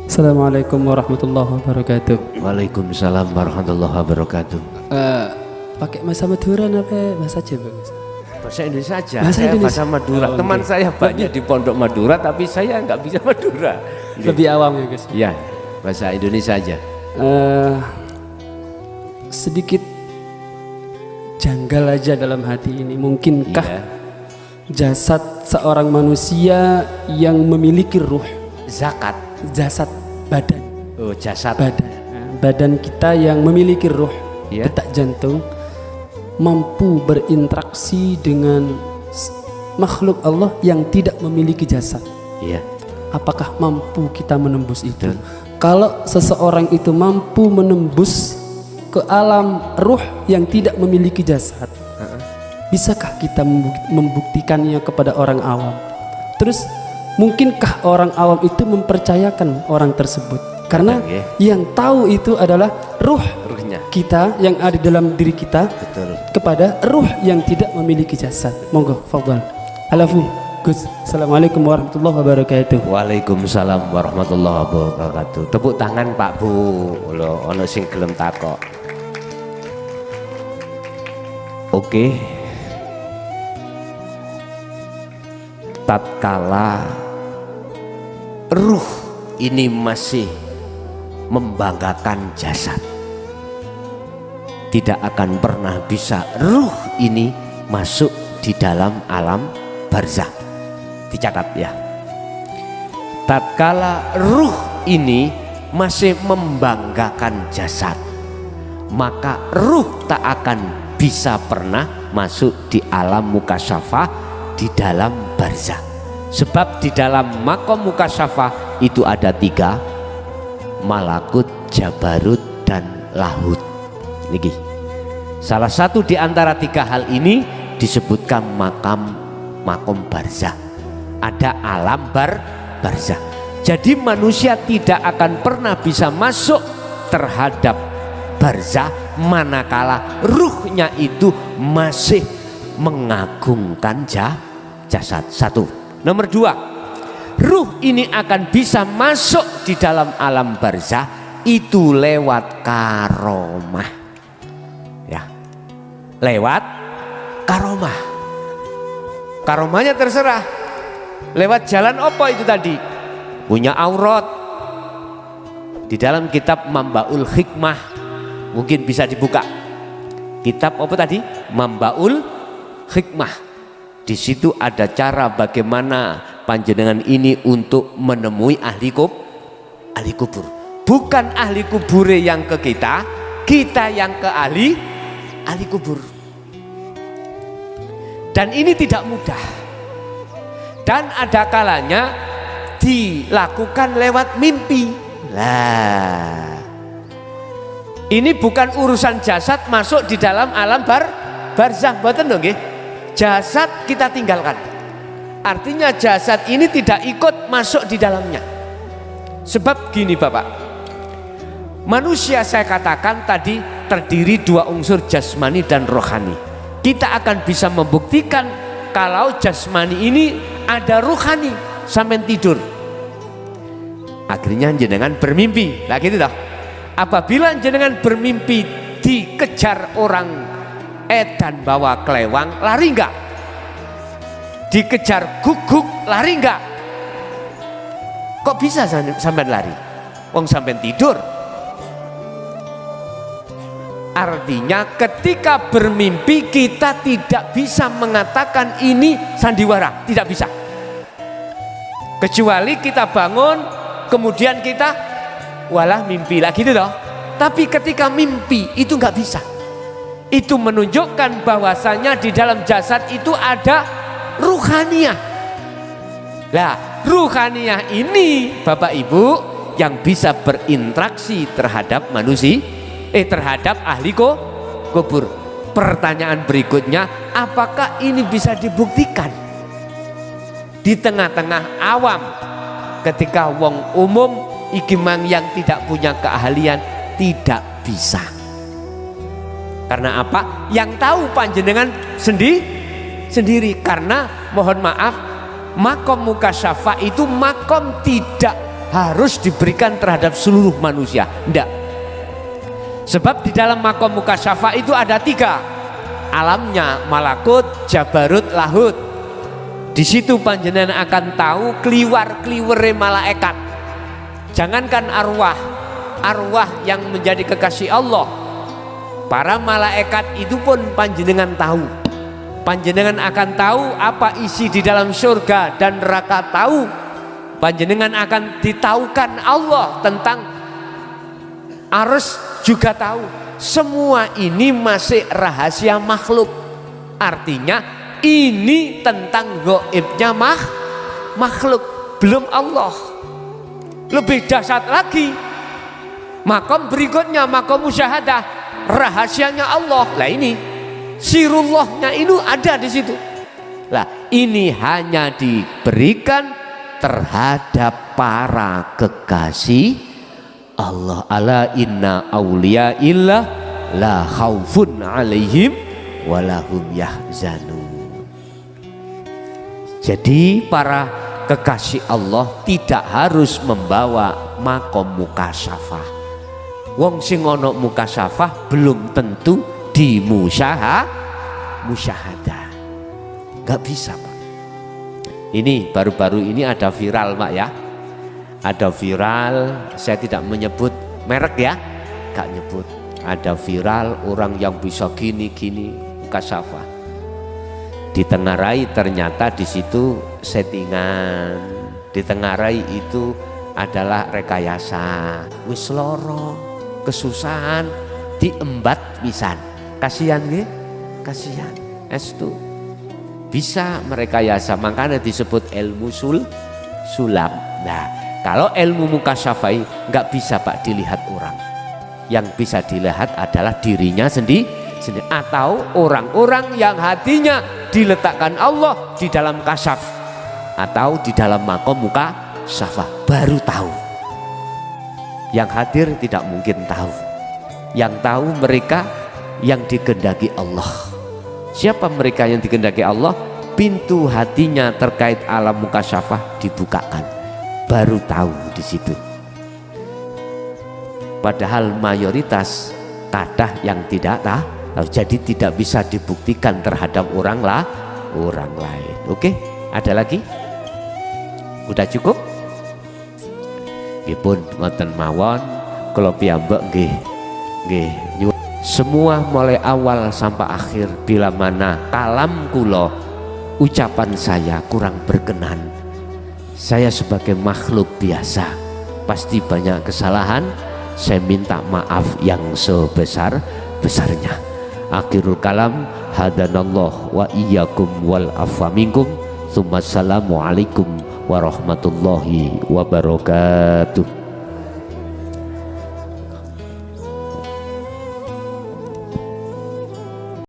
Assalamualaikum warahmatullahi wabarakatuh. Waalaikumsalam warahmatullahi wabarakatuh. Pakai bahasa Madura apa bahasa Jawa? Bahasa Indonesia aja. Bahasa Saya Indonesia. bahasa Madura. Oh, Teman okay. saya banyak di Pondok Madura, tapi saya nggak bisa Madura. Lebih awam ya guys. Ya, bahasa Indonesia aja. Sedikit janggal aja dalam hati ini. Mungkinkah Iya. jasad seorang manusia yang memiliki ruh, Zakat. jasad badan, Oh, jasad. badan kita yang memiliki ruh, Iya. detak jantung, mampu berinteraksi dengan makhluk Allah yang tidak memiliki jasad. Iya. Apakah mampu kita menembus itu? Betul. Kalau seseorang itu mampu menembus ke alam ruh yang tidak memiliki jasad, bisakah kita membuktikannya kepada orang awam? Terus mungkinkah orang awam itu mempercayakan orang tersebut? Karena Kadang, ya. yang tahu itu adalah ruh Ruhnya. kita yang ada di dalam diri kita Betul. kepada ruh yang tidak memiliki jasad. Monggo, fadhal. Alafu, Gus. Assalamualaikum warahmatullahi wabarakatuh. Waalaikumsalam warahmatullahi wabarakatuh. Tepuk tangan Pak Bu. Lho, ono sing gelem takok. Oke. Tatkala ruh ini masih membanggakan jasad, tidak akan pernah bisa ruh ini masuk di dalam alam barzakh. Dicatat ya. Tatkala ruh ini masih membanggakan jasad, maka ruh tak akan bisa pernah masuk di alam mukasyafah, di dalam barzakh. Sebab di dalam makom mukasyafah itu ada 3, malakut, jabarut, dan lahut. Niki. Salah satu di antara 3 hal ini disebutkan makom barzakh. Ada alam barzakh. Jadi manusia tidak akan pernah bisa masuk terhadap barzakh manakala ruhnya itu masih mengagungkan jasad. 1. Nomor 2, ruh ini akan bisa masuk di dalam alam barzakh itu lewat karomah. Ya. Lewat karomah. Karomahnya terserah. Lewat jalan apa itu tadi? Punya aurat. Di dalam kitab Mambaul Hikmah mungkin bisa dibuka. Kitab apa tadi? Mambaul Hikmah. Di situ ada cara bagaimana panjenengan ini untuk menemui ahli kubur. Bukan ahli kubur yang ke kita yang ke ahli kubur. Dan ini tidak mudah. Dan ada kalanya dilakukan lewat mimpi. Lah, ini bukan urusan jasad masuk di dalam alam barzakh, mboten lho nggih. Jasad kita tinggalkan. Artinya jasad ini tidak ikut masuk di dalamnya. Sebab gini Bapak, manusia saya katakan tadi terdiri 2 unsur, jasmani dan rohani. Kita akan bisa membuktikan kalau jasmani ini ada rohani sampai tidur. Akhirnya jenengan bermimpi, lah gitu toh. Apabila jenengan bermimpi dikejar orang edan bawa kelewang, lari enggak? Dikejar guguk, lari enggak? Kok bisa sampai lari? Wong sampai tidur. Artinya ketika bermimpi kita tidak bisa mengatakan ini sandiwara, tidak bisa. Kecuali kita bangun kemudian kita walah mimpi lagi gitu loh. Tapi ketika mimpi itu nggak bisa. Itu menunjukkan bahwasanya di dalam jasad itu ada ruhaniyah. Nah, ruhaniyah ini Bapak Ibu yang bisa berinteraksi terhadap manusia, terhadap ahli kubur. Pertanyaan berikutnya, apakah ini bisa dibuktikan di tengah-tengah awam? Ketika wong umum iki mang yang tidak punya keahlian tidak bisa. Karena apa? Yang tahu panjenengan sendiri. Karena mohon maaf, makom mukasyafah itu makom tidak harus diberikan terhadap seluruh manusia. Tidak. Sebab di dalam makom mukasyafah itu ada 3 alamnya, malakut, jabarut, lahut. Di situ panjenengan akan tahu kliwar-kliwere malaikat. Jangankan arwah yang menjadi kekasih Allah, para malaikat itu pun panjenengan tahu. Panjenengan akan tahu apa isi di dalam surga dan neraka, tahu. Panjenengan akan ditaukan Allah tentang Arsy juga tahu. Semua ini masih rahasia makhluk. Artinya ini tentang gaibnya makhluk, belum Allah. Lebih dahsyat lagi, makom berikutnya, makom musyahadah, rahasianya Allah. Lah ini sirullahnya itu ada di situ. Lah ini hanya diberikan terhadap para kekasih Allah. Ala inna auliya illah la khaufun alaihim walahum yahzanun. Jadi para kekasih Allah tidak harus membawa makom mukasyafah. Wong sing ono mukasyafah belum tentu di musyahadah. Gak bisa Pak. Ini baru-baru ini ada viral Pak ya. Ada viral, saya tidak menyebut merek ya, gak nyebut. Ada viral orang yang bisa gini-gini mukasyafah. Ditengarai ternyata di situ settingan. Ditengarai itu adalah rekayasa. Wis loro, kesusahan, diembat pisan. Kasihan nggih? Kasihan. Estu. Bisa merekayasa, makanya disebut ilmu sulap. Nah, kalau ilmu mukasyafah nggak bisa Pak dilihat orang. Yang bisa dilihat adalah dirinya sendiri atau orang-orang yang hatinya diletakkan Allah di dalam kasyaf atau di dalam makom mukasyafah, baru tahu. Yang hadir tidak mungkin tahu. Yang tahu mereka yang dikehendaki Allah. Siapa mereka yang dikehendaki Allah? Pintu hatinya terkait alam mukasyafah dibukakan, baru tahu di situ. Padahal mayoritas kadah yang tidak tahu, jadi tidak bisa dibuktikan terhadap orang lain. Oke, ada lagi? Udah cukup? Nggih pun ngoten mawon, kula piyambak nggih semua mulai awal sampai akhir, bila mana kalam kula, ucapan saya kurang berkenan, saya sebagai makhluk biasa pasti banyak kesalahan, saya minta maaf yang sebesar-besarnya. Akhirul kalam, hadanallah wa iyyakum wal afwa minkum. Assalamualaikum warahmatullahi wabarakatuh.